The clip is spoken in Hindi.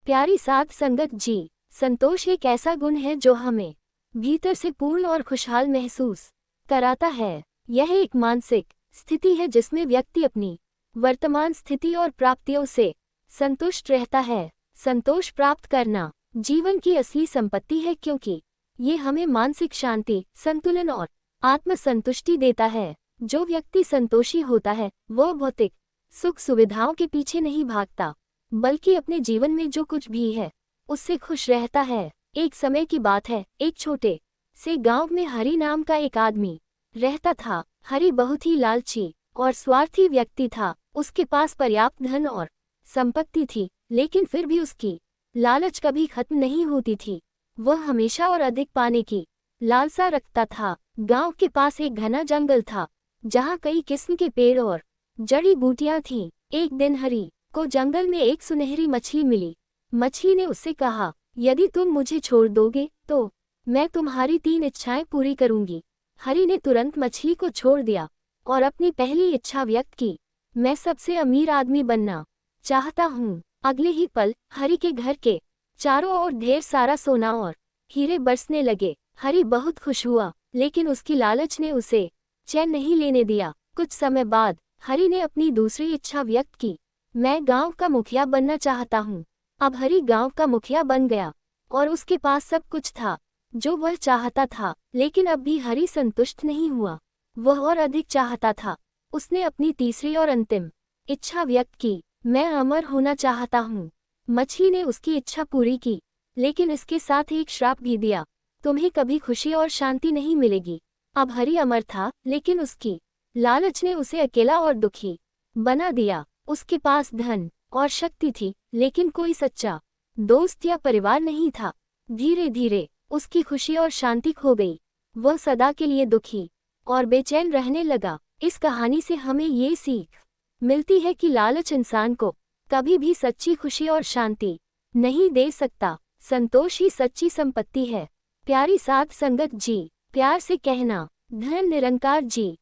प्यारी साध संगत जी, संतोष एक ऐसा गुण है जो हमें भीतर से पूर्ण और खुशहाल महसूस कराता है। यह एक मानसिक स्थिति है जिसमें व्यक्ति अपनी वर्तमान स्थिति और प्राप्तियों से संतुष्ट रहता है। संतोष प्राप्त करना जीवन की असली संपत्ति है क्योंकि ये हमें मानसिक शांति, संतुलन और आत्मसंतुष्टि देता है। जो व्यक्ति संतोषी होता है वह भौतिक सुख सुविधाओं के पीछे नहीं भागता, बल्कि अपने जीवन में जो कुछ भी है उससे खुश रहता है। एक समय की बात है, एक छोटे से गांव में हरि नाम का एक आदमी रहता था। हरि बहुत ही लालची और स्वार्थी व्यक्ति था। उसके पास पर्याप्त धन और संपत्ति थी, लेकिन फिर भी उसकी लालच कभी खत्म नहीं होती थी। वह हमेशा और अधिक पाने की लालसा रखता था। गांव के पास एक घना जंगल था जहां कई किस्म के पेड़ और जड़ी बूटियां थीं। एक दिन हरि को जंगल में एक सुनहरी मछली मिली। मछली ने उससे कहा, यदि तुम मुझे छोड़ दोगे तो मैं तुम्हारी 3 इच्छाएं पूरी करूंगी। हरि ने तुरंत मछली को छोड़ दिया और अपनी पहली इच्छा व्यक्त की, मैं सबसे अमीर आदमी बनना चाहता हूँ। अगले ही पल हरि के घर के चारों ओर ढेर सारा सोना और हीरे बरसने लगे। हरि बहुत खुश हुआ, लेकिन उसकी लालच ने उसे चैन नहीं लेने दिया। कुछ समय बाद हरि ने अपनी दूसरी इच्छा व्यक्त की, मैं गांव का मुखिया बनना चाहता हूँ। अब हरि गांव का मुखिया बन गया और उसके पास सब कुछ था जो वह चाहता था। लेकिन अब भी हरि संतुष्ट नहीं हुआ, वह और अधिक चाहता था। उसने अपनी तीसरी और अंतिम इच्छा व्यक्त की, मैं अमर होना चाहता हूँ। मछली ने उसकी इच्छा पूरी की, लेकिन इसके साथ एक श्राप भी दिया, तुम्हें कभी खुशी और शांति नहीं मिलेगी। अब हरि अमर था, लेकिन उसकी लालच ने उसे अकेला और दुखी बना दिया। उसके पास धन और शक्ति थी, लेकिन कोई सच्चा दोस्त या परिवार नहीं था। धीरे धीरे उसकी खुशी और शांति खो गई। वह सदा के लिए दुखी और बेचैन रहने लगा। इस कहानी से हमें ये सीख मिलती है कि लालच इंसान को कभी भी सच्ची खुशी और शांति नहीं दे सकता। संतोष ही सच्ची संपत्ति है। प्यारी साध संगत जी, प्यार से कहना, धन निरंकार जी।